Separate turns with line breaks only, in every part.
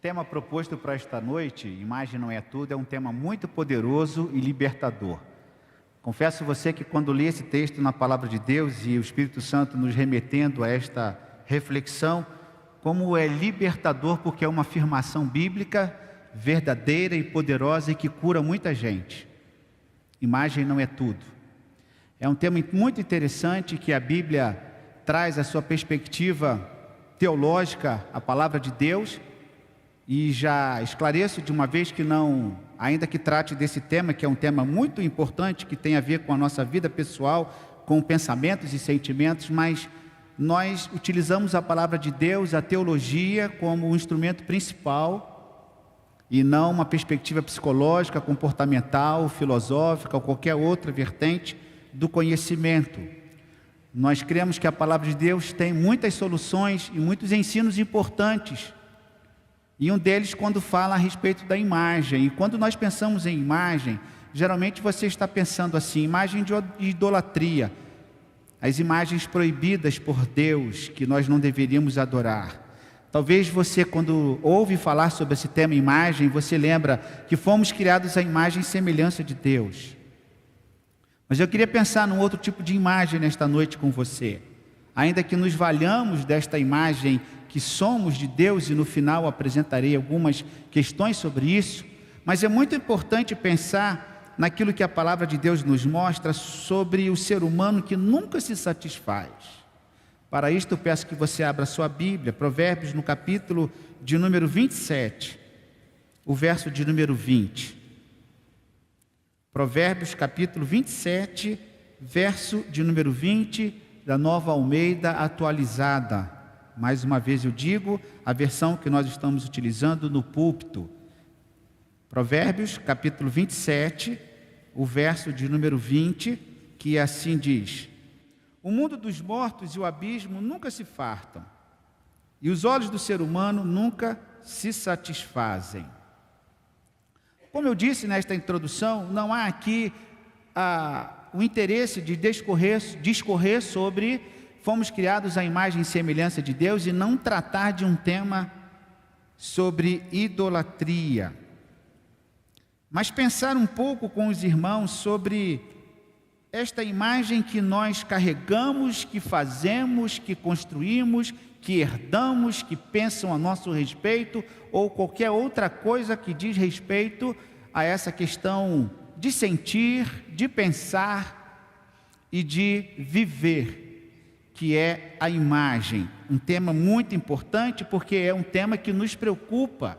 tema proposto para esta noite, Imagem não é tudo, é um tema muito poderoso e libertador. Confesso a você que quando li esse texto na Palavra de Deus e o Espírito Santo nos remetendo a esta reflexão, como é libertador, porque é uma afirmação bíblica verdadeira e poderosa e que cura muita gente. Imagem não é tudo. É um tema muito interessante que a Bíblia traz a sua perspectiva teológica, a Palavra de Deus, e já esclareço de uma vez que não, ainda que trate desse tema, que é um tema muito importante, que tem a ver com a nossa vida pessoal, com pensamentos e sentimentos, mas nós utilizamos a Palavra de Deus, a teologia, como um instrumento principal, e não uma perspectiva psicológica, comportamental, filosófica, ou qualquer outra vertente do conhecimento. Nós cremos que a Palavra de Deus tem muitas soluções e muitos ensinos importantes, e um deles quando fala a respeito da imagem. E quando nós pensamos em imagem, geralmente você está pensando assim, imagem de idolatria, as imagens proibidas por Deus, que nós não deveríamos adorar. Talvez você, quando ouve falar sobre esse tema imagem, você lembra que fomos criados à imagem e semelhança de Deus. Mas eu queria pensar num outro tipo de imagem nesta noite com você. Ainda que nos valhamos desta imagem que somos de Deus, e no final apresentarei algumas questões sobre isso, mas é muito importante pensar naquilo que a Palavra de Deus nos mostra sobre o ser humano que nunca se satisfaz. Para isto eu peço que você abra sua Bíblia, Provérbios no capítulo de número 27, o verso de número 20. Provérbios capítulo 27, verso de número 20, da Nova Almeida atualizada. Mais uma vez eu digo, a versão que nós estamos utilizando no púlpito. Provérbios capítulo 27, o verso de número 20, que assim diz: o mundo dos mortos e o abismo nunca se fartam, e os olhos do ser humano nunca se satisfazem. Como eu disse nesta introdução, não há aqui o interesse de discorrer sobre fomos criados à imagem e semelhança de Deus e não tratar de um tema sobre idolatria. Mas pensar um pouco com os irmãos sobre esta imagem que nós carregamos, que fazemos, que construímos, que herdamos, que pensam a nosso respeito, ou qualquer outra coisa que diz respeito a essa questão de sentir, de pensar e de viver, que é a imagem. Um tema muito importante, porque é um tema que nos preocupa.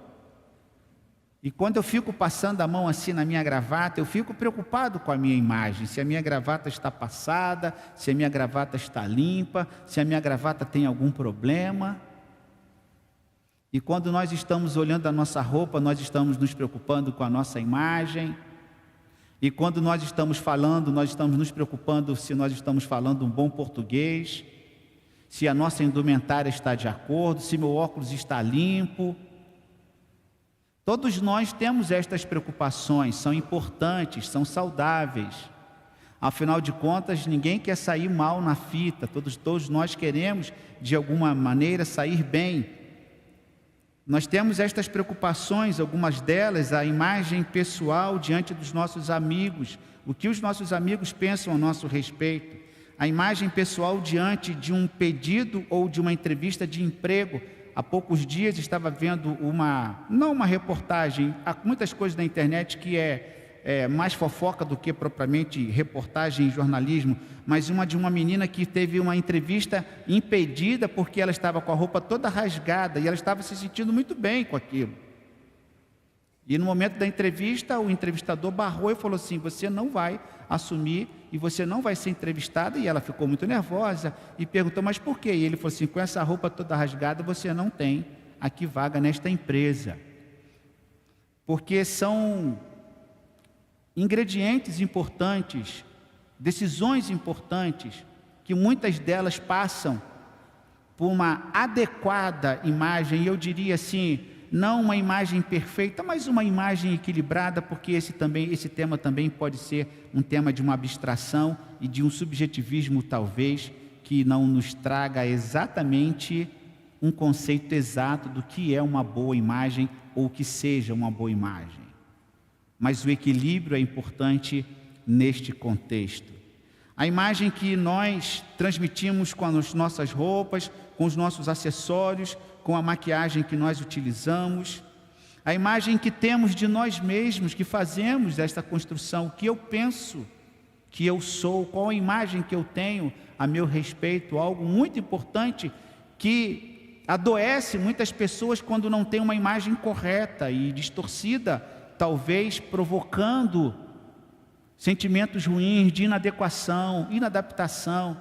E quando eu fico passando a mão assim na minha gravata, eu fico preocupado com a minha imagem, se a minha gravata está passada, se a minha gravata está limpa, se a minha gravata tem algum problema. E quando nós estamos olhando a nossa roupa, nós estamos nos preocupando com a nossa imagem. E quando nós estamos falando, nós estamos nos preocupando se nós estamos falando um bom português, se a nossa indumentária está de acordo, se meu óculos está limpo. Todos nós temos estas preocupações, são importantes, são saudáveis. Afinal de contas, ninguém quer sair mal na fita, todos nós queremos, de alguma maneira, sair bem. Nós temos estas preocupações, algumas delas, a imagem pessoal diante dos nossos amigos, o que os nossos amigos pensam a nosso respeito, a imagem pessoal diante de um pedido ou de uma entrevista de emprego. Há poucos dias estava vendo não uma reportagem, há muitas coisas na internet que é mais fofoca do que propriamente reportagem em jornalismo, mas de uma menina que teve uma entrevista impedida porque ela estava com a roupa toda rasgada e ela estava se sentindo muito bem com aquilo. E no momento da entrevista, o entrevistador barrou e falou assim: você não vai assumir e você não vai ser entrevistada. E ela ficou muito nervosa e perguntou: mas por quê? E ele falou assim: com essa roupa toda rasgada você não tem aqui vaga nesta empresa. Porque são ingredientes importantes, decisões importantes, que muitas delas passam por uma adequada imagem, e eu diria assim, não uma imagem perfeita, mas uma imagem equilibrada, porque esse tema também pode ser um tema de uma abstração e de um subjetivismo talvez, que não nos traga exatamente um conceito exato do que é uma boa imagem ou que seja uma boa imagem. Mas o equilíbrio é importante neste contexto. A imagem que nós transmitimos com as nossas roupas, com os nossos acessórios, com a maquiagem que nós utilizamos, a imagem que temos de nós mesmos, que fazemos esta construção, o que eu penso, que eu sou, qual a imagem que eu tenho a meu respeito, algo muito importante que adoece muitas pessoas quando não tem uma imagem correta e distorcida, talvez provocando sentimentos ruins de inadequação, inadaptação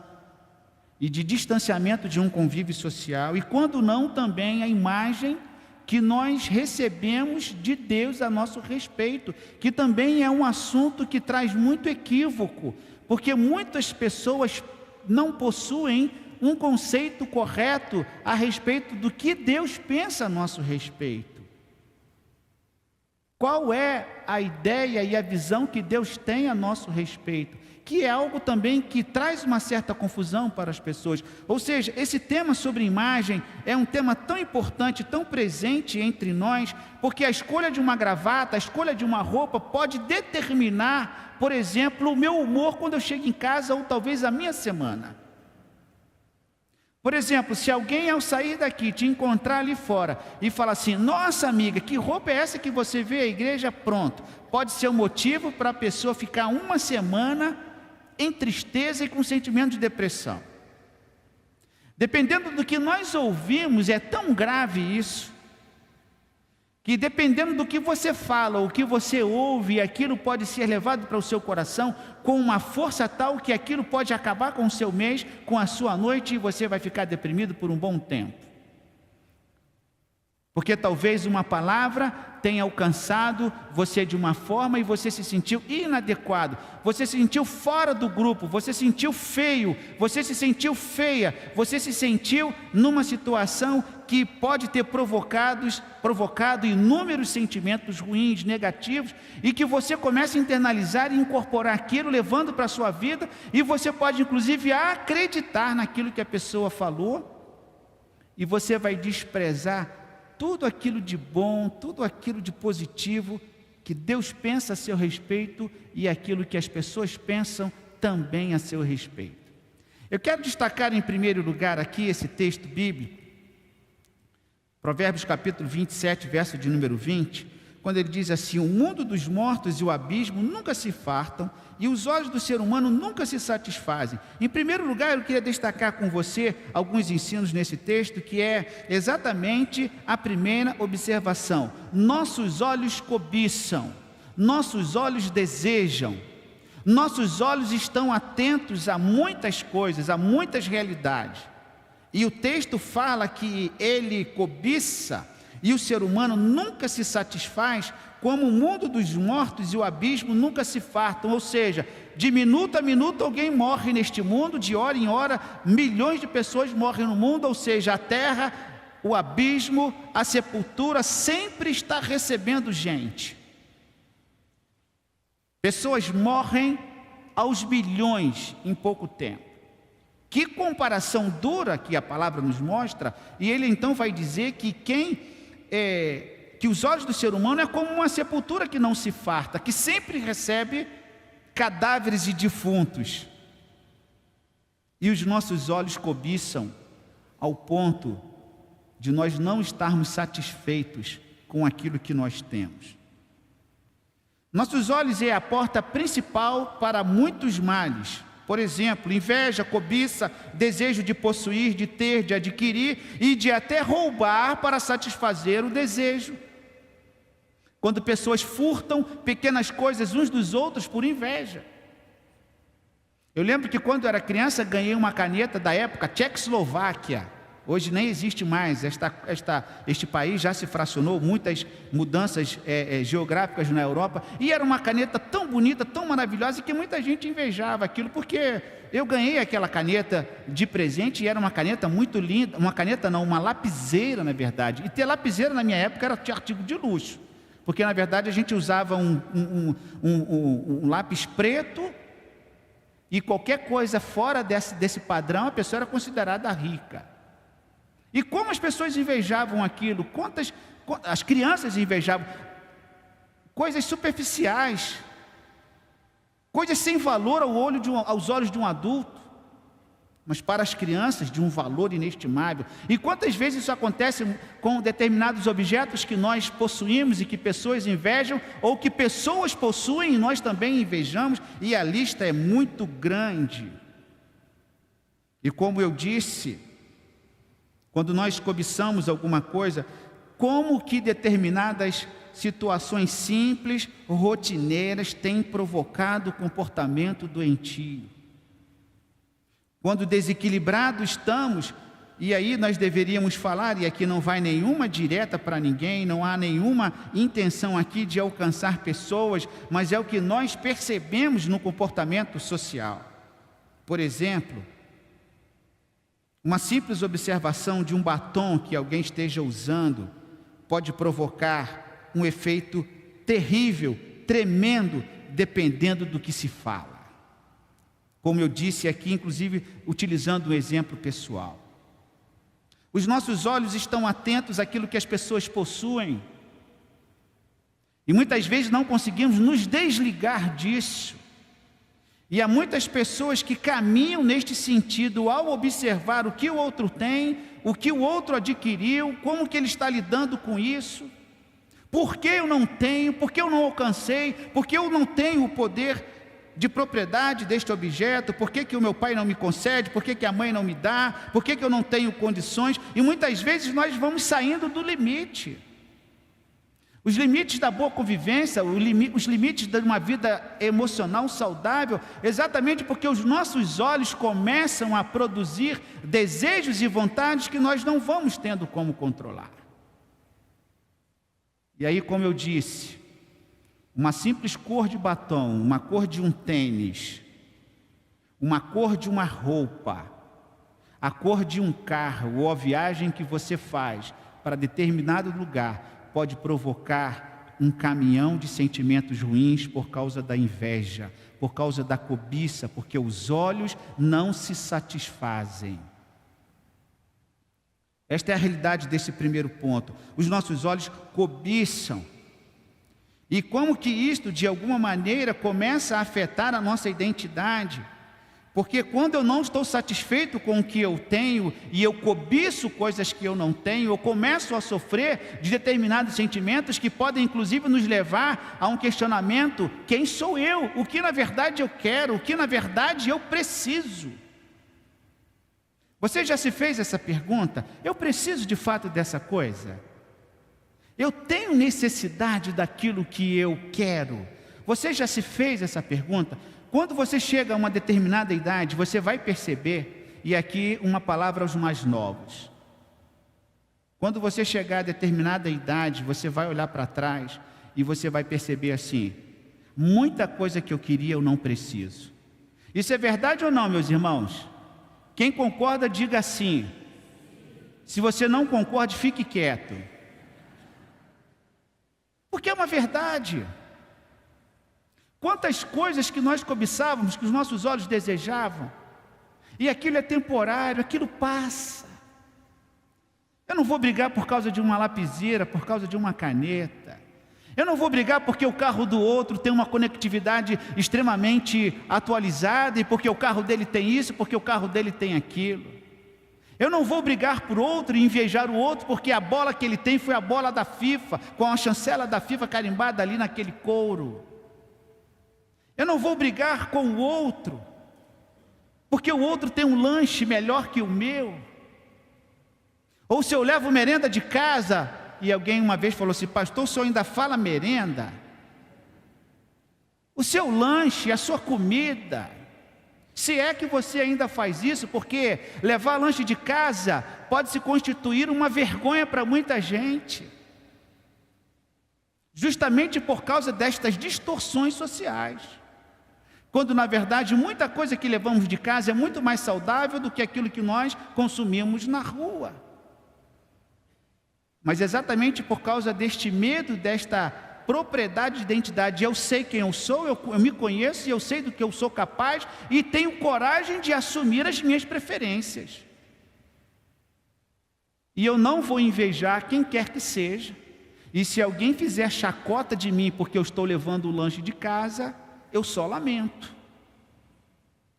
e de distanciamento de um convívio social. E quando não, também a imagem que nós recebemos de Deus a nosso respeito, que também é um assunto que traz muito equívoco, porque muitas pessoas não possuem um conceito correto a respeito do que Deus pensa a nosso respeito. Qual é a ideia e a visão que Deus tem a nosso respeito? Que é algo também que traz uma certa confusão para as pessoas. Ou seja, esse tema sobre imagem é um tema tão importante, tão presente entre nós, porque a escolha de uma gravata, a escolha de uma roupa pode determinar, por exemplo, o meu humor quando eu chego em casa ou talvez a minha semana. Por exemplo, se alguém ao sair daqui te encontrar ali fora e falar assim: nossa amiga, que roupa é essa que você vê à igreja? Pronto, pode ser um motivo para a pessoa ficar uma semana em tristeza e com sentimento de depressão. Dependendo do que nós ouvimos, é tão grave isso, que dependendo do que você fala, o que você ouve, aquilo pode ser levado para o seu coração com uma força tal que aquilo pode acabar com o seu mês, com a sua noite, e você vai ficar deprimido por um bom tempo. Porque talvez uma palavra tenha alcançado você de uma forma e você se sentiu inadequado, você se sentiu fora do grupo, você se sentiu feio, você se sentiu feia, você se sentiu numa situação que pode ter provocado inúmeros sentimentos ruins, negativos, e que você começa a internalizar e incorporar aquilo, levando para a sua vida, e você pode inclusive acreditar naquilo que a pessoa falou, e você vai desprezar tudo aquilo de bom, tudo aquilo de positivo que Deus pensa a seu respeito e aquilo que as pessoas pensam também a seu respeito. Eu quero destacar em primeiro lugar aqui esse texto bíblico, Provérbios capítulo 27, verso de número 20, quando ele diz assim: o mundo dos mortos e o abismo nunca se fartam, e os olhos do ser humano nunca se satisfazem. Em primeiro lugar, eu queria destacar com você alguns ensinos nesse texto, que é exatamente a primeira observação. Nossos olhos cobiçam, nossos olhos desejam, nossos olhos estão atentos a muitas coisas, a muitas realidades. E o texto fala que ele cobiça, e o ser humano nunca se satisfaz, como o mundo dos mortos e o abismo nunca se fartam. Ou seja, de minuto a minuto alguém morre neste mundo, de hora em hora milhões de pessoas morrem no mundo. Ou seja, a terra, o abismo, a sepultura sempre está recebendo gente. Pessoas morrem aos bilhões em pouco tempo. Que comparação dura que a palavra nos mostra. E ele então vai dizer que que os olhos do ser humano é como uma sepultura que não se farta, que sempre recebe cadáveres de defuntos. E os nossos olhos cobiçam ao ponto de nós não estarmos satisfeitos com aquilo que nós temos. Nossos olhos é a porta principal para muitos males. Por exemplo, inveja, cobiça, desejo de possuir, de ter, de adquirir e de até roubar para satisfazer o desejo. Quando pessoas furtam pequenas coisas uns dos outros por inveja. Eu lembro que quando eu era criança ganhei uma caneta da época Tchecoslováquia. Hoje nem existe mais, este país já se fracionou, muitas mudanças geográficas na Europa, e era uma caneta tão bonita, tão maravilhosa, que muita gente invejava aquilo, porque eu ganhei aquela caneta de presente, e era uma caneta muito linda, uma lapiseira na verdade, e ter lapiseira na minha época era artigo de luxo, porque na verdade a gente usava um lápis preto, e qualquer coisa fora desse padrão, a pessoa era considerada rica. E como as pessoas invejavam aquilo, as crianças invejavam, coisas superficiais, coisas sem valor aos olhos de um adulto, mas para as crianças de um valor inestimável. E quantas vezes isso acontece com determinados objetos que nós possuímos e que pessoas invejam, ou que pessoas possuem e nós também invejamos, e a lista é muito grande. E como eu disse, quando nós cobiçamos alguma coisa, como que determinadas situações simples, rotineiras, têm provocado comportamento doentio. Quando desequilibrados estamos, e aí nós deveríamos falar, e aqui não vai nenhuma direta para ninguém, não há nenhuma intenção aqui de alcançar pessoas, mas é o que nós percebemos no comportamento social. Por exemplo, uma simples observação de um batom que alguém esteja usando pode provocar um efeito terrível, tremendo, dependendo do que se fala. Como eu disse aqui, inclusive utilizando um exemplo pessoal. Os nossos olhos estão atentos àquilo que as pessoas possuem. E muitas vezes não conseguimos nos desligar disso. E há muitas pessoas que caminham neste sentido ao observar o que o outro tem, o que o outro adquiriu, como que ele está lidando com isso. Por que eu não tenho? Por que eu não alcancei? Por que eu não tenho o poder de propriedade deste objeto? Por que o meu pai não me concede? Por que a mãe não me dá? Por que eu não tenho condições? E muitas vezes nós vamos saindo do limite. Os limites da boa convivência, os limites de uma vida emocional saudável, exatamente porque os nossos olhos começam a produzir desejos e vontades que nós não vamos tendo como controlar. E aí, como eu disse, uma simples cor de batom, uma cor de um tênis, uma cor de uma roupa, a cor de um carro ou a viagem que você faz para determinado lugar, pode provocar um caminhão de sentimentos ruins por causa da inveja, por causa da cobiça, porque os olhos não se satisfazem. Esta é a realidade desse primeiro ponto. Os nossos olhos cobiçam. E como que isto, de alguma maneira, começa a afetar a nossa identidade? Porque quando eu não estou satisfeito com o que eu tenho e eu cobiço coisas que eu não tenho, eu começo a sofrer de determinados sentimentos que podem inclusive nos levar a um questionamento: quem sou eu? O que na verdade eu quero? O que na verdade eu preciso? Você já se fez essa pergunta? Eu preciso de fato dessa coisa? Eu tenho necessidade daquilo que eu quero? Você já se fez essa pergunta? Quando você chega a uma determinada idade, você vai perceber, e aqui uma palavra aos mais novos. Quando você chegar a determinada idade, você vai olhar para trás e você vai perceber assim: muita coisa que eu queria eu não preciso. Isso é verdade ou não, meus irmãos? Quem concorda, diga sim. Se você não concorda, fique quieto. Porque é uma verdade. Quantas coisas que nós cobiçávamos, que os nossos olhos desejavam, e aquilo é temporário, aquilo passa. Eu não vou brigar por causa de uma lapiseira, por causa de uma caneta. Eu não vou brigar porque o carro do outro tem uma conectividade extremamente atualizada, e porque o carro dele tem isso, porque o carro dele tem aquilo. Eu não vou brigar por outro e invejar o outro, porque a bola que ele tem foi a bola da FIFA, com a chancela da FIFA carimbada ali naquele couro. Eu não vou brigar com o outro, porque o outro tem um lanche melhor que o meu. Ou se eu levo merenda de casa, e alguém uma vez falou assim: pastor, o senhor ainda fala merenda? O seu lanche, a sua comida, se é que você ainda faz isso, porque levar lanche de casa pode se constituir uma vergonha para muita gente, justamente por causa destas distorções sociais. Quando na verdade muita coisa que levamos de casa é muito mais saudável do que aquilo que nós consumimos na rua. Mas exatamente por causa deste medo, desta propriedade de identidade, eu sei quem eu sou, eu me conheço e eu sei do que eu sou capaz e tenho coragem de assumir as minhas preferências. E eu não vou invejar quem quer que seja. E se alguém fizer chacota de mim porque eu estou levando o lanche de casa, eu só lamento.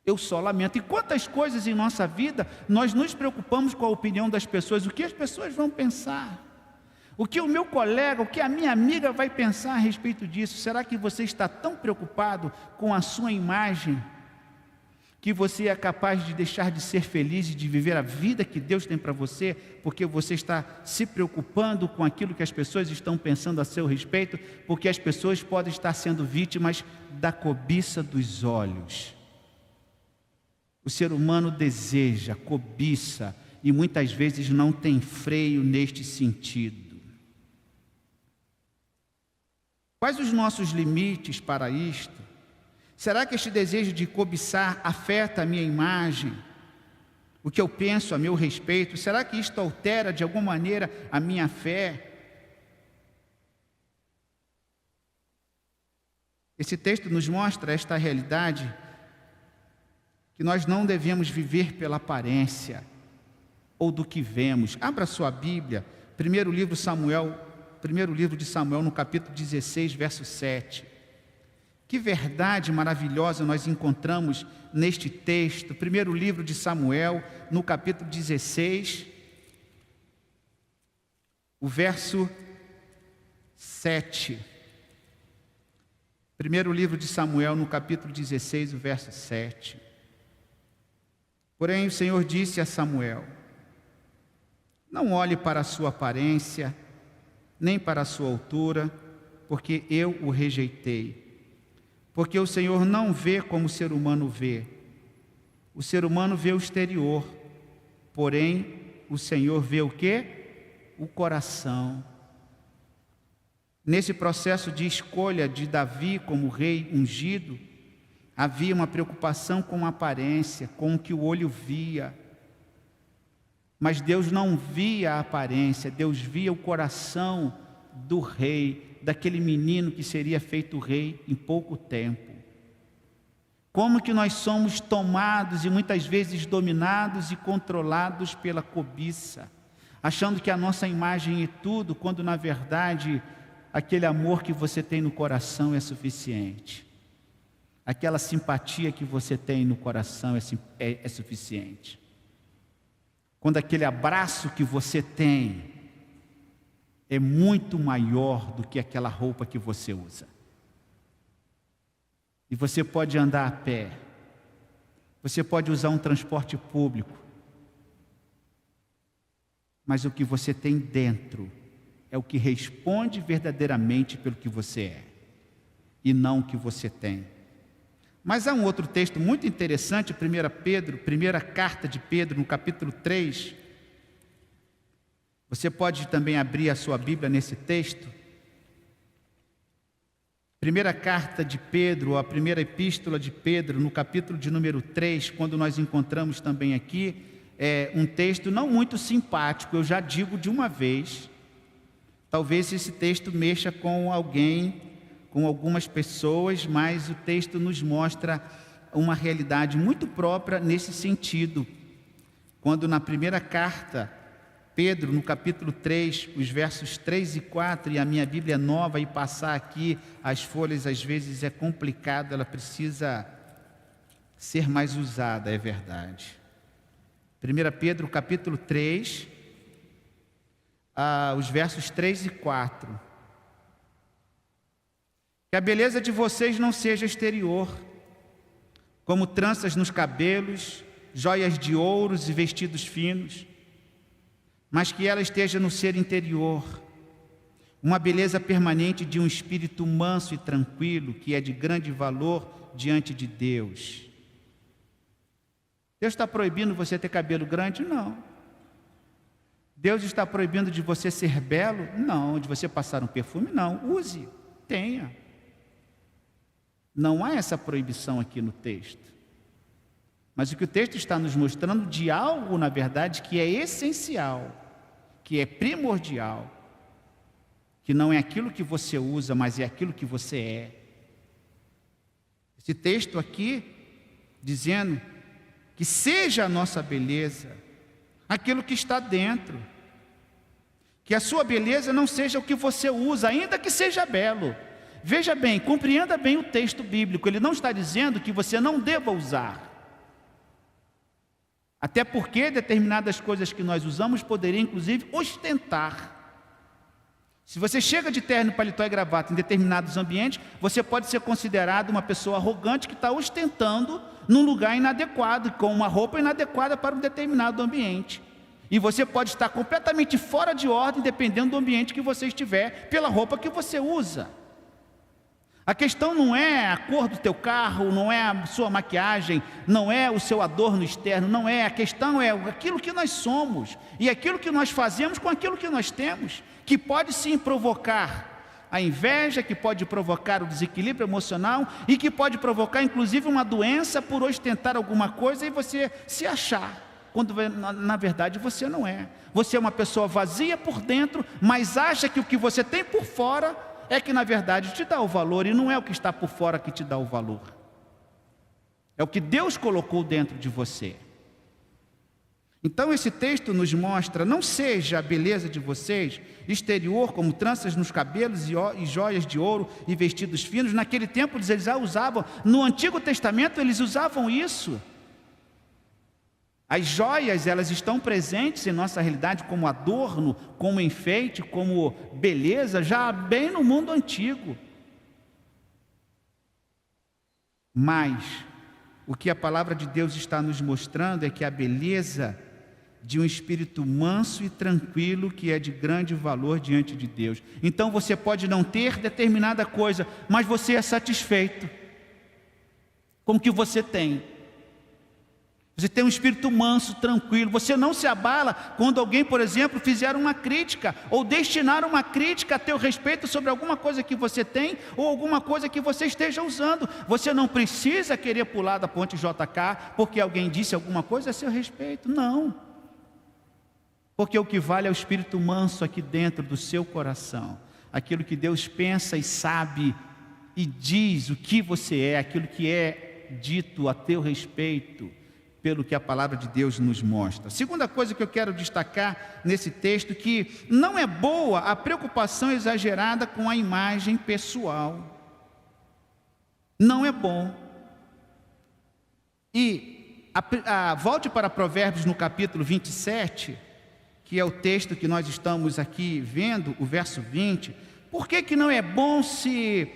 Eu só lamento. E quantas coisas em nossa vida nós nos preocupamos com a opinião das pessoas, o que as pessoas vão pensar, o que o meu colega, o que a minha amiga vai pensar a respeito disso. Será que você está tão preocupado com a sua imagem que você é capaz de deixar de ser feliz e de viver a vida que Deus tem para você, porque você está se preocupando com aquilo que as pessoas estão pensando a seu respeito, porque as pessoas podem estar sendo vítimas da cobiça dos olhos. O ser humano deseja, cobiça, e muitas vezes não tem freio neste sentido. Quais os nossos limites para isto? Será que este desejo de cobiçar afeta a minha imagem? O que eu penso a meu respeito? Será que isto altera de alguma maneira a minha fé? Esse texto nos mostra esta realidade, que nós não devemos viver pela aparência ou do que vemos. Abra sua Bíblia, primeiro livro de Samuel, no capítulo 16, verso 7. Que verdade maravilhosa nós encontramos neste texto. Primeiro livro de Samuel, no capítulo 16, o verso 7. Primeiro livro de Samuel, no capítulo 16, o verso 7. Porém, o Senhor disse a Samuel: não olhe para a sua aparência, nem para a sua altura, porque eu o rejeitei. Porque o Senhor não vê como o ser humano vê. O ser humano vê o exterior, porém o Senhor vê o quê? O coração. Nesse processo de escolha de Davi como rei ungido, havia uma preocupação com a aparência, com o que o olho via. Mas Deus não via a aparência, Deus via o coração do rei, daquele menino que seria feito rei em pouco tempo. Como que nós somos tomados e muitas vezes dominados e controlados pela cobiça, achando que a nossa imagem é tudo, quando na verdade aquele amor que você tem no coração é suficiente. Aquela simpatia que você tem no coração é suficiente. Quando aquele abraço que você tem é muito maior do que aquela roupa que você usa. E você pode andar a pé, você pode usar um transporte público, mas o que você tem dentro é o que responde verdadeiramente pelo que você é, e não o que você tem. Mas há um outro texto muito interessante, primeira carta de Pedro, no capítulo 3. Você pode também abrir a sua Bíblia nesse texto. Primeira carta de Pedro, a primeira epístola de Pedro, no capítulo de número 3, quando nós encontramos também aqui, um texto não muito simpático, eu já digo de uma vez. Talvez esse texto mexa com alguém, com algumas pessoas, mas o texto nos mostra uma realidade muito própria nesse sentido. Quando na primeira carta, Pedro, no capítulo 3, os versos 3 e 4, e a minha Bíblia é nova, e passar aqui as folhas às vezes é complicado, ela precisa ser mais usada, é verdade. 1 Pedro, capítulo 3, os versos 3 e 4. Que a beleza de vocês não seja exterior, como tranças nos cabelos, joias de ouros e vestidos finos, mas que ela esteja no ser interior, uma beleza permanente de um espírito manso e tranquilo, que é de grande valor diante de Deus. Deus está proibindo você ter cabelo grande? Não. Deus está proibindo de você ser belo? Não. De você passar um perfume? Não. Use, tenha. Não há essa proibição aqui no texto. Mas o que o texto está nos mostrando de algo, na verdade, que é essencial, que é primordial, que não é aquilo que você usa, mas é aquilo que você é. Esse texto aqui, dizendo que seja a nossa beleza, aquilo que está dentro, Que a sua beleza não seja o que você usa, ainda que seja belo. Veja bem, compreenda bem o texto bíblico. Ele não está dizendo que você não deva usar. Até porque determinadas coisas que nós usamos poderiam, inclusive, ostentar. Se você chega de terno, paletó e gravata em determinados ambientes, você pode ser considerado uma pessoa arrogante que está ostentando num lugar inadequado, com uma roupa inadequada para um determinado ambiente. E você pode estar completamente fora de ordem, dependendo do ambiente que você estiver, pela roupa que você usa. A questão não é a cor do teu carro, não é a sua maquiagem, não é o seu adorno externo, não é. A questão é aquilo que nós somos e aquilo que nós fazemos com aquilo que nós temos, que pode sim provocar a inveja, que pode provocar o desequilíbrio emocional e que pode provocar inclusive uma doença por ostentar alguma coisa e você se achar, quando na verdade você não é. Você é uma pessoa vazia por dentro, mas acha que o que você tem por fora é que na verdade te dá o valor, e não é o que está por fora que te dá o valor. É o que Deus colocou dentro de você. Então esse texto nos mostra: não seja a beleza de vocês exterior, como tranças nos cabelos e joias de ouro e vestidos finos. Naquele tempo eles já usavam, no Antigo Testamento eles usavam isso. As joias, elas estão presentes em nossa realidade como adorno, como enfeite, como beleza, já bem no mundo antigo. Mas o que a palavra de Deus está nos mostrando é que a beleza de um espírito manso e tranquilo, que é de grande valor diante de Deus. Então você pode não ter determinada coisa, mas você é satisfeito com o que você tem. Você tem um espírito manso, tranquilo. Você não se abala quando alguém, por exemplo, fizer uma crítica ou destinar uma crítica a teu respeito sobre alguma coisa que você tem ou alguma coisa que você esteja usando. Você não precisa querer pular da ponte JK porque alguém disse alguma coisa a seu respeito. Não. Porque o que vale é o espírito manso aqui dentro do seu coração. Aquilo que Deus pensa e sabe e diz o que você é, aquilo que é dito a teu respeito, pelo que a palavra de Deus nos mostra. Segunda coisa que eu quero destacar nesse texto, que não é boa a preocupação exagerada com a imagem pessoal. Não é bom. E volte para Provérbios no capítulo 27, que é o texto que nós estamos aqui vendo, o verso 20. Por que não é bom se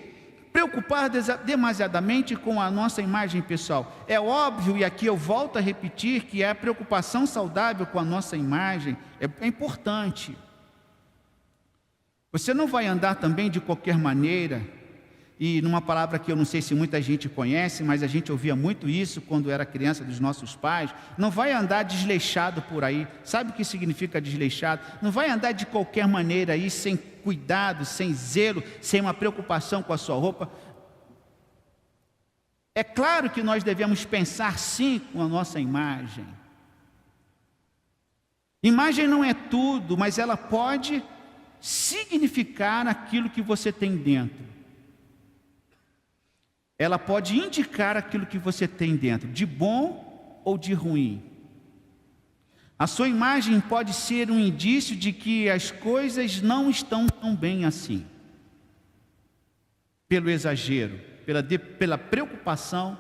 preocupar demasiadamente com a nossa imagem pessoal? É óbvio, e aqui eu volto a repetir, que a preocupação saudável com a nossa imagem é importante. Você não vai andar também de qualquer maneira, e numa palavra que eu não sei se muita gente conhece, mas a gente ouvia muito isso quando era criança dos nossos pais: não vai andar desleixado por aí. Sabe o que significa desleixado? Não vai andar de qualquer maneira aí, sem cuidado, sem zelo, sem uma preocupação com a sua roupa. É claro que nós devemos pensar sim com a nossa imagem. Imagem não é tudo, mas ela pode significar aquilo que você tem dentro. Ela pode indicar aquilo que você tem dentro, de bom ou de ruim. A sua imagem pode ser um indício de que as coisas não estão tão bem assim. Pelo exagero, pela preocupação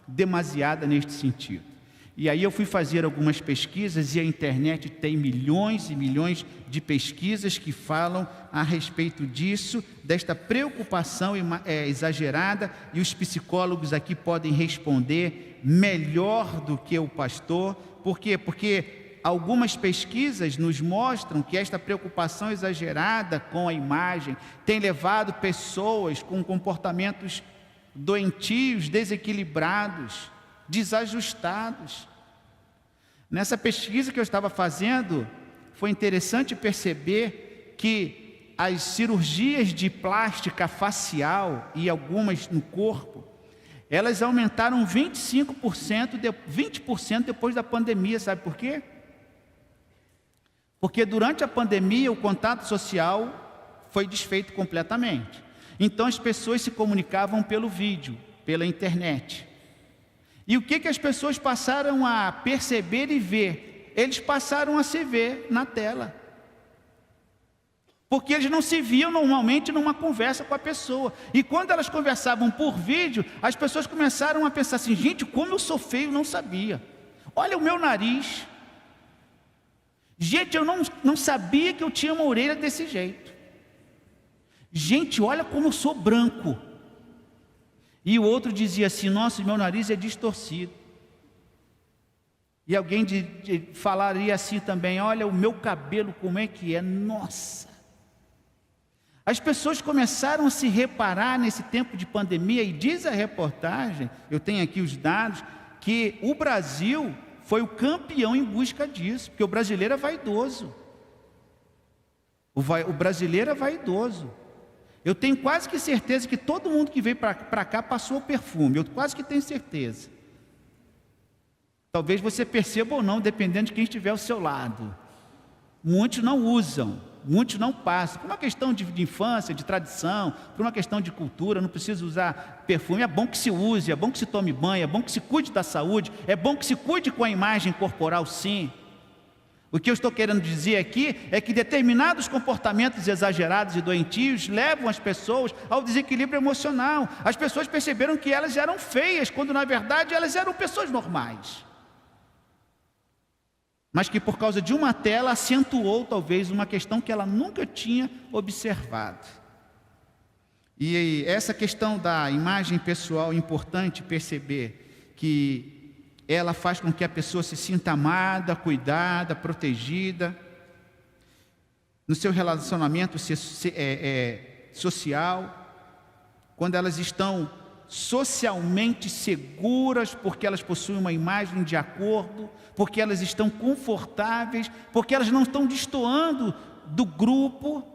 demasiada neste sentido. E aí eu fui fazer algumas pesquisas, e a internet tem milhões e milhões de pesquisas que falam a respeito disso, desta preocupação exagerada, e os psicólogos aqui podem responder melhor do que o pastor. Por quê? Porque algumas pesquisas nos mostram que esta preocupação exagerada com a imagem tem levado pessoas com comportamentos doentios, desequilibrados, desajustados. Nessa pesquisa que eu estava fazendo, foi interessante perceber que as cirurgias de plástica facial e algumas no corpo, elas aumentaram 20% depois da pandemia. Sabe por quê? Porque durante a pandemia o contato social foi desfeito completamente. Então as pessoas se comunicavam pelo vídeo, pela internet. E o que as pessoas passaram a perceber e ver? Eles passaram a se ver na tela. porque eles não se viam normalmente numa conversa com a pessoa. E quando elas conversavam por vídeo, as pessoas começaram a pensar assim: gente, como eu sou feio, não sabia. Olha o meu nariz. Gente, eu não sabia que eu tinha uma orelha desse jeito. Gente, olha como eu sou branco. E o outro dizia assim: nossa, meu nariz é distorcido. E alguém falaria assim também: olha o meu cabelo, como é que é. Nossa. As pessoas começaram a se reparar nesse tempo de pandemia, e diz a reportagem, eu tenho aqui os dados, que o Brasil foi o campeão em busca disso, porque o brasileiro é vaidoso. O brasileiro é vaidoso. Eu tenho quase que certeza que todo mundo que veio para cá passou o perfume, eu quase que tenho certeza. Talvez você perceba ou não, dependendo de quem estiver ao seu lado. Muitos não usam, muitos não passam, por uma questão de infância, de tradição, por uma questão de cultura, não precisa usar perfume. É bom que se use, é bom que se tome banho, é bom que se cuide da saúde, é bom que se cuide com a imagem corporal, sim. O que eu estou querendo dizer aqui é que determinados comportamentos exagerados e doentios levam as pessoas ao desequilíbrio emocional. As pessoas perceberam que elas eram feias, quando na verdade elas eram pessoas normais, mas que por causa de uma tela acentuou talvez uma questão que ela nunca tinha observado. E essa questão da imagem pessoal é importante perceber que ela faz com que a pessoa se sinta amada, cuidada, protegida, no seu relacionamento social, quando elas estão socialmente seguras, porque elas possuem uma imagem de acordo, porque elas estão confortáveis, porque elas não estão destoando do grupo.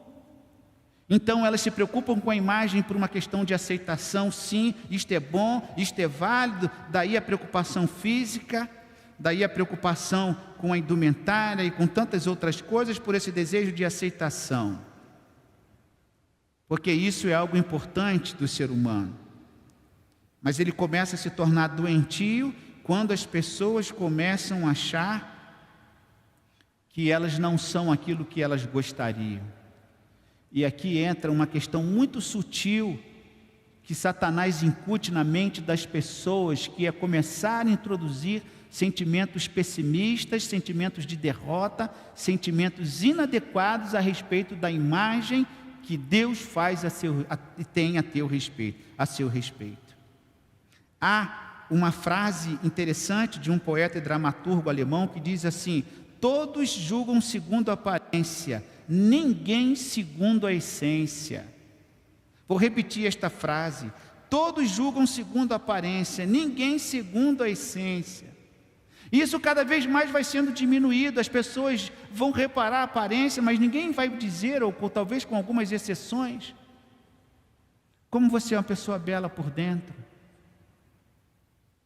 Então elas se preocupam com a imagem por uma questão de aceitação. Sim, isto é bom, isto é válido. Daí a preocupação física, daí a preocupação com a indumentária e com tantas outras coisas, por esse desejo de aceitação, porque isso é algo importante do ser humano. Mas ele começa a se tornar doentio quando as pessoas começam a achar que elas não são aquilo que elas gostariam. E aqui entra uma questão muito sutil que Satanás incute na mente das pessoas, que é começar a introduzir sentimentos pessimistas, sentimentos de derrota, sentimentos inadequados a respeito da imagem que Deus faz tem a seu respeito. Há uma frase interessante de um poeta e dramaturgo alemão que diz assim: todos julgam segundo a aparência, ninguém segundo a essência. Vou repetir esta frase: todos julgam segundo a aparência, ninguém segundo a essência. Isso cada vez mais vai sendo diminuído. As pessoas vão reparar a aparência, mas ninguém vai dizer, ou talvez com algumas exceções, como você é uma pessoa bela por dentro.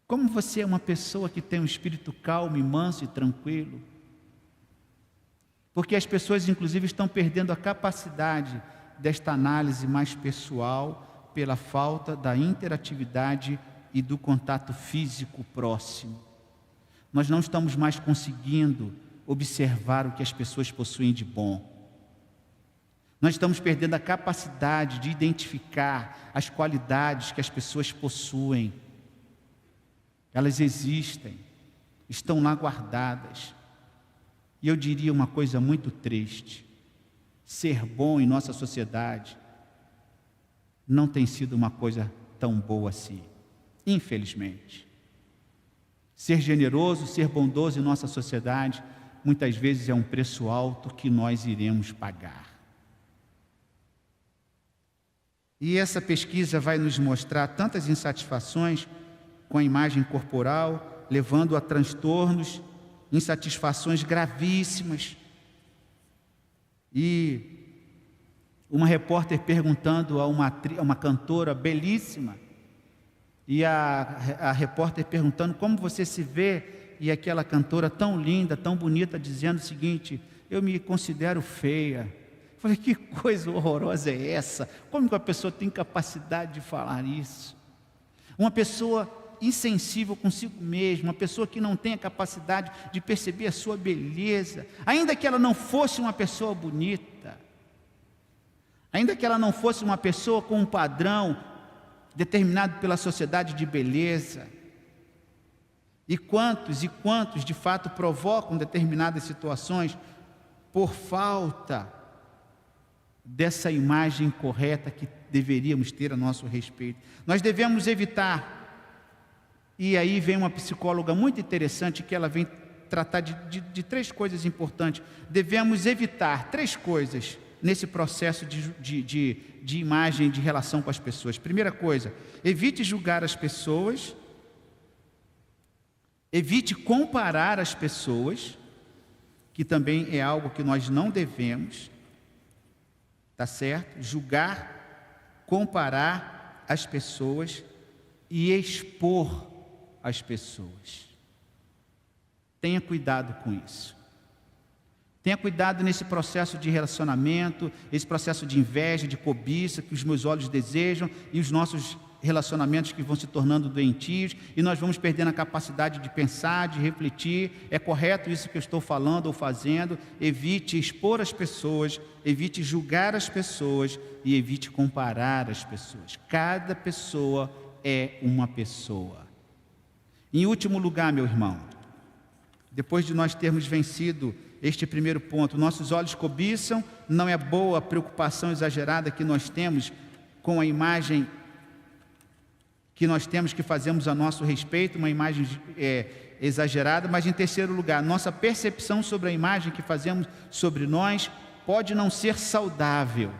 Como você é uma pessoa que tem um espírito calmo, e manso e tranquilo. Porque as pessoas inclusive estão perdendo a capacidade desta análise mais pessoal pela falta da interatividade e do contato físico próximo. Nós não estamos mais conseguindo observar o que as pessoas possuem de bom. Nós estamos perdendo a capacidade de identificar as qualidades que as pessoas possuem. Elas existem, estão lá guardadas. E eu diria uma coisa muito triste: ser bom em nossa sociedade não tem sido uma coisa tão boa assim, infelizmente. Ser generoso, ser bondoso em nossa sociedade, muitas vezes é um preço alto que nós iremos pagar. E essa pesquisa vai nos mostrar tantas insatisfações com a imagem corporal, levando a transtornos, insatisfações gravíssimas. E uma repórter perguntando a uma cantora belíssima, e a repórter perguntando como você se vê, e aquela cantora tão linda, tão bonita, dizendo o seguinte: eu me considero feia. Eu falei: que coisa horrorosa é essa? Como que uma pessoa tem capacidade de falar isso? Uma pessoa insensível consigo mesma, uma pessoa que não tem a capacidade de perceber a sua beleza, ainda que ela não fosse uma pessoa bonita. ainda que ela não fosse uma pessoa com um padrão determinado pela sociedade de beleza. E quantos de fato provocam determinadas situações por falta dessa imagem correta que deveríamos ter a nosso respeito. Nós devemos evitar, e aí vem uma psicóloga muito interessante que ela vem tratar de três coisas importantes. Devemos evitar três coisas nesse processo de imagem, de relação com as pessoas. Primeira coisa, evite julgar as pessoas, evite comparar as pessoas, que também é algo que nós não devemos, tá certo? Julgar, comparar as pessoas e expor as pessoas. Tenha cuidado com isso. Tenha cuidado nesse processo de relacionamento, esse processo de inveja, de cobiça que os meus olhos desejam e os nossos relacionamentos que vão se tornando doentios e nós vamos perdendo a capacidade de pensar, de refletir. É correto isso que eu estou falando ou fazendo? Evite expor as pessoas, evite julgar as pessoas e evite comparar as pessoas. Cada pessoa é uma pessoa. Em último lugar, meu irmão, depois de nós termos vencido este primeiro ponto, nossos olhos cobiçam, não é boa a preocupação exagerada que nós temos com a imagem que nós temos, que fazemos a nosso respeito, uma imagem exagerada. Mas em terceiro lugar, nossa percepção sobre a imagem que fazemos sobre nós pode não ser saudável.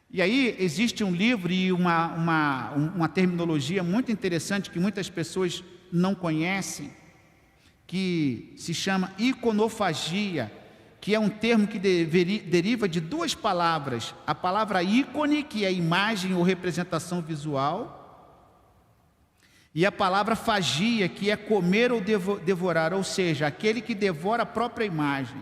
E aí existe um livro e uma terminologia muito interessante que muitas pessoas não conhecem, que se chama iconofagia, que é um termo que deriva de duas palavras: a palavra ícone, que é imagem ou representação visual, e a palavra fagia, que é comer ou devorar, ou seja, aquele que devora a própria imagem.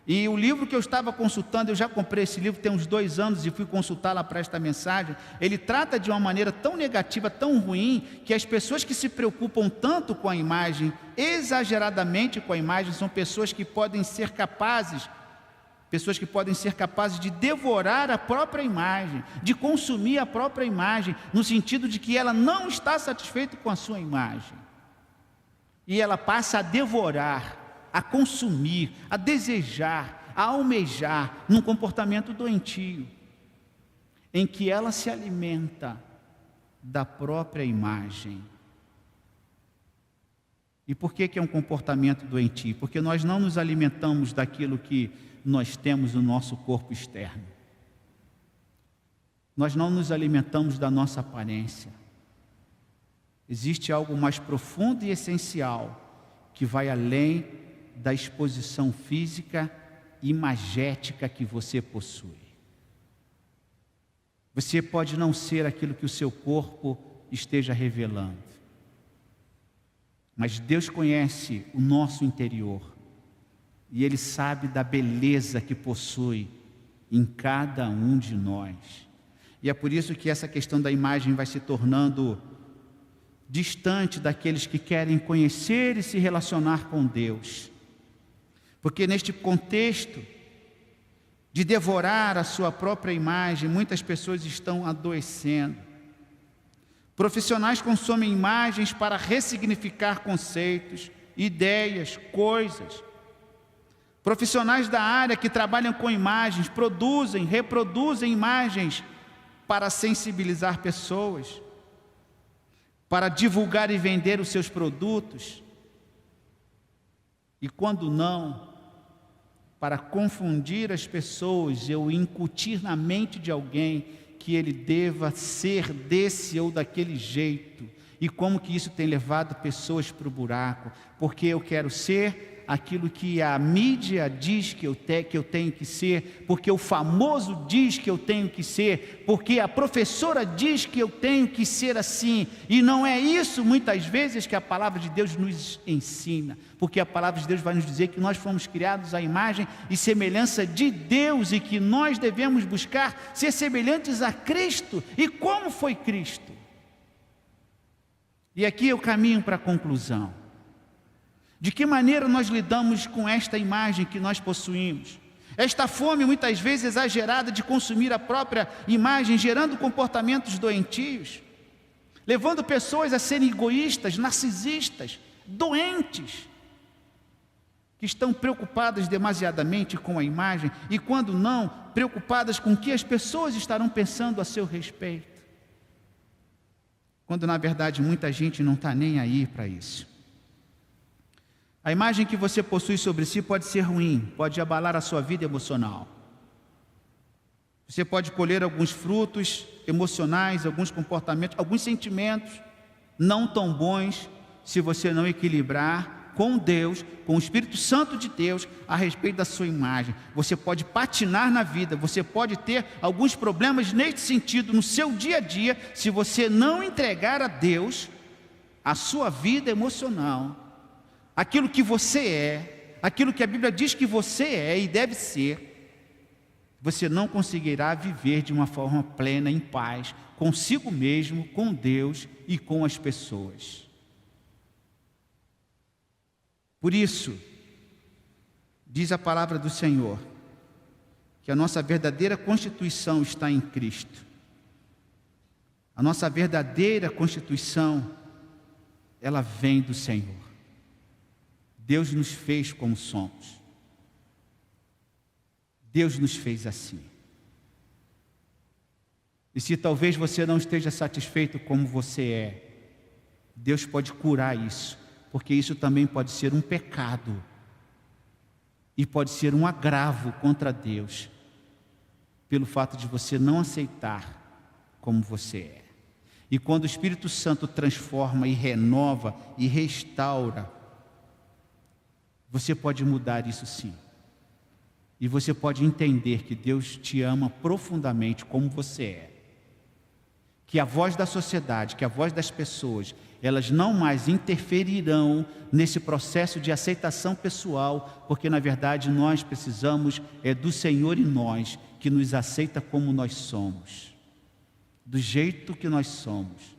E o livro que eu estava consultando, eu já comprei esse livro tem uns 2 anos e fui consultá-la para esta mensagem. Ele trata de uma maneira tão negativa, tão ruim, que as pessoas que se preocupam tanto com a imagem, exageradamente com a imagem, são pessoas que podem ser capazes de devorar a própria imagem, de consumir a própria imagem, no sentido de que ela não está satisfeita com a sua imagem. E ela passa a devorar, a consumir, a desejar, a almejar, num comportamento doentio, em que ela se alimenta da própria imagem. E por que é um comportamento doentio? Porque nós não nos alimentamos daquilo que nós temos no nosso corpo externo. Nós não nos alimentamos da nossa aparência. Existe algo mais profundo e essencial que vai além da exposição física e imagética que você possui. Você pode não ser aquilo que o seu corpo esteja revelando, mas Deus conhece o nosso interior e Ele sabe da beleza que possui em cada um de nós. E é por isso que essa questão da imagem vai se tornando distante daqueles que querem conhecer e se relacionar com Deus. Porque neste contexto de devorar a sua própria imagem, muitas pessoas estão adoecendo. Profissionais consomem imagens para ressignificar conceitos, ideias, coisas. Profissionais da área que trabalham com imagens, reproduzem imagens para sensibilizar pessoas, para divulgar e vender os seus produtos. E quando não, para confundir as pessoas ou incutir na mente de alguém que ele deva ser desse ou daquele jeito. E como que isso tem levado pessoas para o buraco? Porque eu quero ser aquilo que a mídia diz que eu tenho que ser, porque o famoso diz que eu tenho que ser, porque a professora diz que eu tenho que ser assim. E não é isso muitas vezes que a palavra de Deus nos ensina, porque a palavra de Deus vai nos dizer que nós fomos criados à imagem e semelhança de Deus e que nós devemos buscar ser semelhantes a Cristo. E como foi Cristo? E aqui eu caminho para a conclusão. De que maneira nós lidamos com esta imagem que nós possuímos? Esta fome, muitas vezes exagerada, de consumir a própria imagem, gerando comportamentos doentios, levando pessoas a serem egoístas, narcisistas, doentes, que estão preocupadas demasiadamente com a imagem e, quando não, preocupadas com o que as pessoas estarão pensando a seu respeito. Quando, na verdade, muita gente não está nem aí para isso. A imagem que você possui sobre si pode ser ruim, pode abalar a sua vida emocional. Você pode colher alguns frutos emocionais, alguns comportamentos, alguns sentimentos não tão bons, se você não equilibrar com Deus, com o Espírito Santo de Deus, a respeito da sua imagem. Você pode patinar na vida, você pode ter alguns problemas neste sentido no seu dia a dia, se você não entregar a Deus a sua vida emocional, aquilo que você é, aquilo que a Bíblia diz que você é e deve ser. Você não conseguirá viver de uma forma plena, em paz, consigo mesmo, com Deus e com as pessoas. Por isso, diz a palavra do Senhor, que a nossa verdadeira constituição está em Cristo. A nossa verdadeira constituição, ela vem do Senhor. Deus nos fez como somos. Deus nos fez assim. E se talvez você não esteja satisfeito como você é, Deus pode curar isso, porque isso também pode ser um pecado e pode ser um agravo contra Deus, pelo fato de você não aceitar como você é. E quando o Espírito Santo transforma e renova e restaura, você pode mudar isso sim. E você pode entender que Deus te ama profundamente como você é. Que a voz da sociedade, que a voz das pessoas, elas não mais interferirão nesse processo de aceitação pessoal, porque na verdade nós precisamos do Senhor em nós, que nos aceita como nós somos, do jeito que nós somos,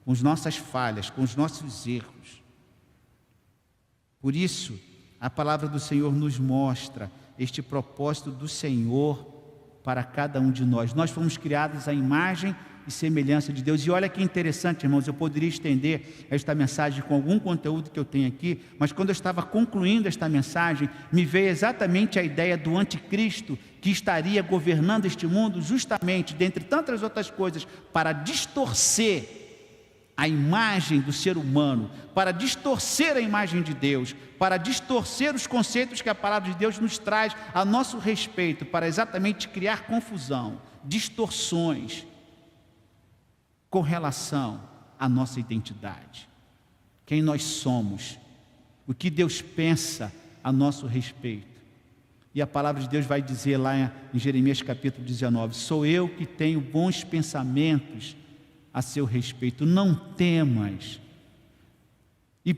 com as nossas falhas, com os nossos erros. Por isso, a palavra do Senhor nos mostra este propósito do Senhor para cada um de nós. Nós fomos criados à imagem e semelhança de Deus. E olha que interessante, irmãos, eu poderia estender esta mensagem com algum conteúdo que eu tenho aqui, mas quando eu estava concluindo esta mensagem, me veio exatamente a ideia do anticristo, que estaria governando este mundo justamente, dentre tantas outras coisas, para distorcer a imagem do ser humano, para distorcer a imagem de Deus, para distorcer os conceitos que a palavra de Deus nos traz a nosso respeito, para exatamente criar confusão, distorções com relação à nossa identidade, quem nós somos, o que Deus pensa a nosso respeito. E a palavra de Deus vai dizer lá em Jeremias capítulo 19, sou eu que tenho bons pensamentos a seu respeito, não temas. E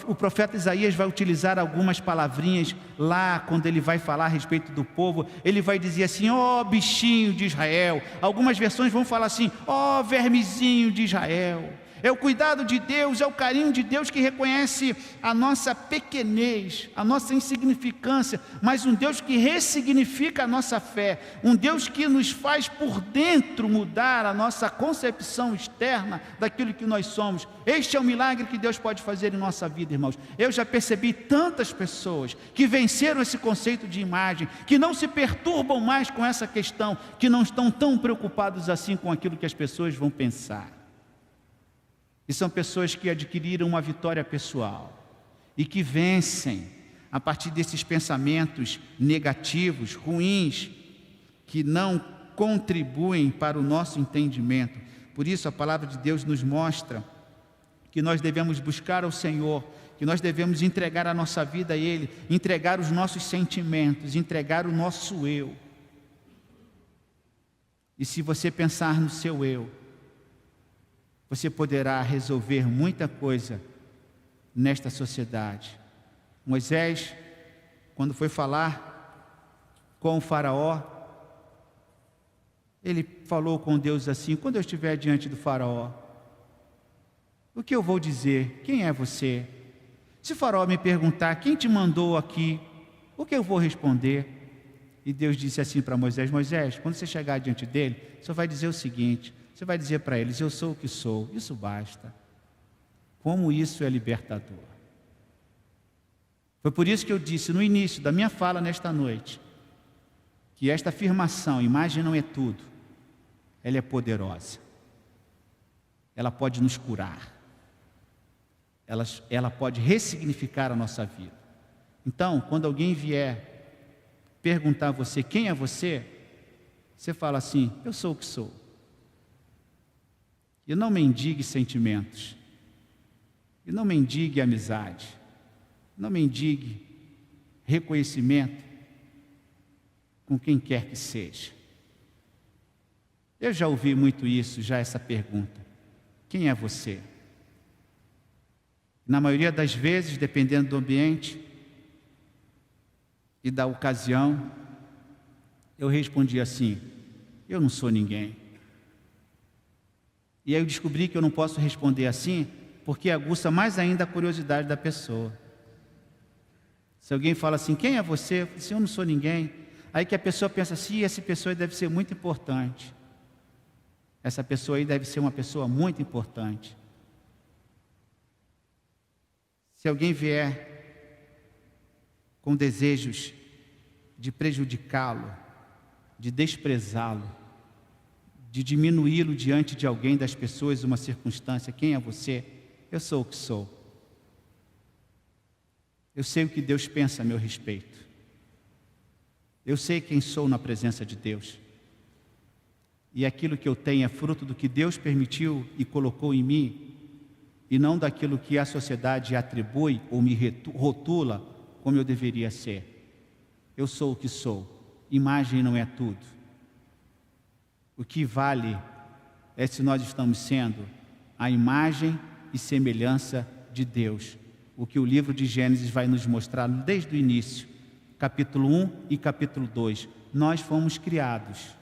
o profeta Isaías vai utilizar algumas palavrinhas lá, quando ele vai falar a respeito do povo, ele vai dizer assim, ó bichinho de Israel. Algumas versões vão falar assim, ó vermezinho de Israel. É o cuidado de Deus, é o carinho de Deus que reconhece a nossa pequenez, a nossa insignificância, mas um Deus que ressignifica a nossa fé, um Deus que nos faz por dentro mudar a nossa concepção externa daquilo que nós somos. Este é o milagre que Deus pode fazer em nossa vida, irmãos. Eu já percebi tantas pessoas que venceram esse conceito de imagem, que não se perturbam mais com essa questão, que não estão tão preocupados assim com aquilo que as pessoas vão pensar. E são pessoas que adquiriram uma vitória pessoal e que vencem a partir desses pensamentos negativos, ruins, que não contribuem para o nosso entendimento. Por isso a palavra de Deus nos mostra que nós devemos buscar ao Senhor, que nós devemos entregar a nossa vida a Ele, entregar os nossos sentimentos, entregar o nosso eu. E se você pensar no seu eu, você poderá resolver muita coisa nesta sociedade. Moisés, quando foi falar com o faraó, ele falou com Deus assim, quando eu estiver diante do faraó, o que eu vou dizer? Quem é você? Se o faraó me perguntar, quem te mandou aqui? O que eu vou responder? E Deus disse assim para Moisés: Moisés, quando você chegar diante dele, você vai dizer o seguinte, você vai dizer para eles: eu sou o que sou, isso basta. Como isso é libertador. Foi por isso que eu disse no início da minha fala nesta noite, que esta afirmação, imagem não é tudo, ela é poderosa. Ela pode nos curar. Ela pode ressignificar a nossa vida. Então, quando alguém vier perguntar a você quem é você, você fala assim: eu sou o que sou. E não mendigue sentimentos. E não mendigue amizade. Não mendigue reconhecimento com quem quer que seja. Eu já ouvi muito isso, já essa pergunta: quem é você? Na maioria das vezes, dependendo do ambiente e da ocasião, eu respondi assim: eu não sou ninguém. E aí eu descobri que eu não posso responder assim, porque aguça mais ainda a curiosidade da pessoa. Se alguém fala assim: quem é você? Eu falo assim: eu não sou ninguém. Aí que a pessoa pensa assim: essa pessoa deve ser muito importante. Essa pessoa aí deve ser uma pessoa muito importante. Se alguém vier com desejos de prejudicá-lo, de desprezá-lo, de diminuí-lo diante de alguém, das pessoas, uma circunstância, quem é você? Eu sou o que sou. Eu sei o que Deus pensa a meu respeito. Eu sei quem sou na presença de Deus. E aquilo que eu tenho é fruto do que Deus permitiu e colocou em mim, e não daquilo que a sociedade atribui ou me rotula como eu deveria ser. Eu sou o que sou. Imagem não é tudo. O que vale é se nós estamos sendo a imagem e semelhança de Deus. O que o livro de Gênesis vai nos mostrar desde o início, capítulo 1 e capítulo 2. Nós fomos criados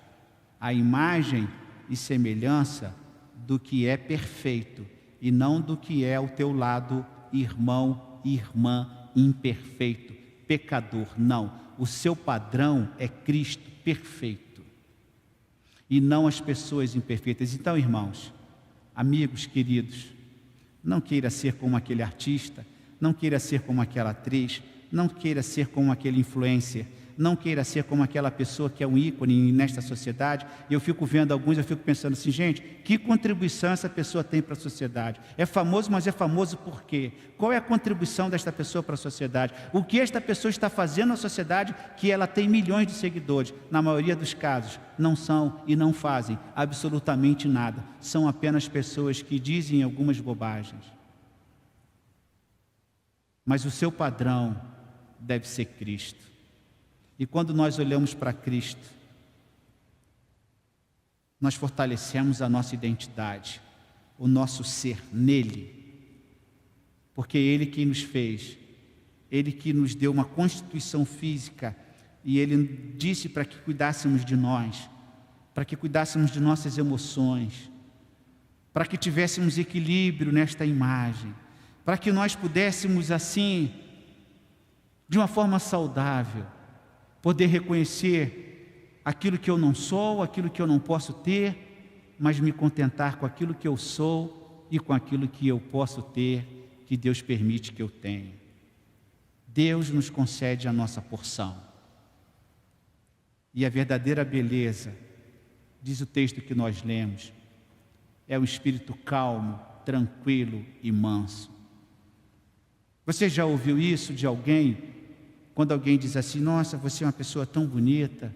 à imagem e semelhança do que é perfeito, e não do que é o teu lado, irmão, irmã, imperfeito, pecador. Não, o seu padrão é Cristo perfeito, e não as pessoas imperfeitas. Então, irmãos, amigos queridos, não queira ser como aquele artista, não queira ser como aquela atriz, não queira ser como aquele influencer, não queira ser como aquela pessoa que é um ícone nesta sociedade. Eu fico vendo alguns, eu fico pensando assim: gente, que contribuição essa pessoa tem para a sociedade? É famoso, mas é famoso por quê? Qual é a contribuição desta pessoa para a sociedade? O que esta pessoa está fazendo na sociedade que ela tem milhões de seguidores? Na maioria dos casos, não são e não fazem absolutamente nada. São apenas pessoas que dizem algumas bobagens. Mas o seu padrão deve ser Cristo. E quando nós olhamos para Cristo, nós fortalecemos a nossa identidade, o nosso ser nele, porque Ele que nos fez, Ele que nos deu uma constituição física, e Ele disse para que cuidássemos de nós, para que cuidássemos de nossas emoções, para que tivéssemos equilíbrio nesta imagem, para que nós pudéssemos assim, de uma forma saudável, poder reconhecer aquilo que eu não sou, aquilo que eu não posso ter, mas me contentar com aquilo que eu sou e com aquilo que eu posso ter, que Deus permite que eu tenha. Deus nos concede a nossa porção. E a verdadeira beleza, diz o texto que nós lemos, é o espírito calmo, tranquilo e manso. Você já ouviu isso de alguém? Quando alguém diz assim: nossa, você é uma pessoa tão bonita,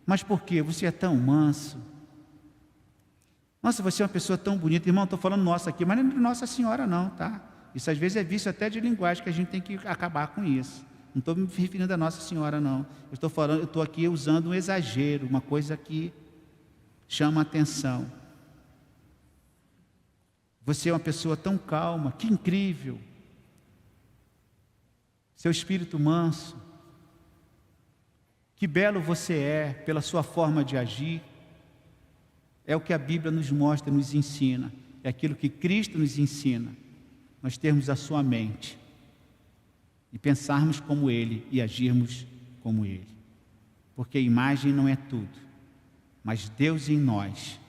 mas por quê? Você é tão manso. Nossa, você é uma pessoa tão bonita. Irmão, estou falando nossa aqui, mas não é de Nossa Senhora não, tá? Isso às vezes é vício até de linguagem, que a gente tem que acabar com isso. Não estou me referindo a Nossa Senhora não. Eu estou aqui usando um exagero, uma coisa que chama a atenção. Você é uma pessoa tão calma, que incrível. Seu espírito manso, que belo você é pela sua forma de agir. É o que a Bíblia nos mostra, nos ensina. É aquilo que Cristo nos ensina. Nós termos a sua mente e pensarmos como Ele e agirmos como Ele. porque a imagem não é tudo, mas Deus em nós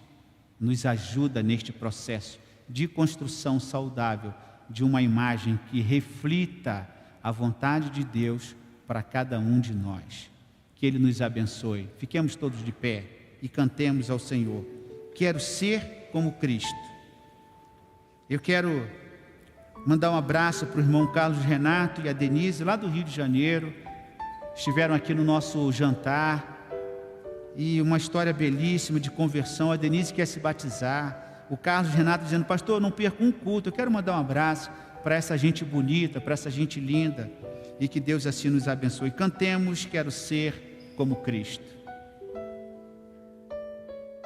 nos ajuda neste processo de construção saudável de uma imagem que reflita a vontade de Deus para cada um de nós. Que Ele nos abençoe. Fiquemos todos de pé e cantemos ao Senhor. Quero ser como Cristo. Eu quero mandar um abraço para o irmão Carlos Renato e a Denise, lá do Rio de Janeiro. Estiveram aqui no nosso jantar. E uma história belíssima de conversão. A Denise quer se batizar. O Carlos Renato dizendo: pastor, não perca um culto. Eu quero mandar um abraço para essa gente bonita, para essa gente linda. E que Deus assim nos abençoe. Cantemos, quero ser como Cristo.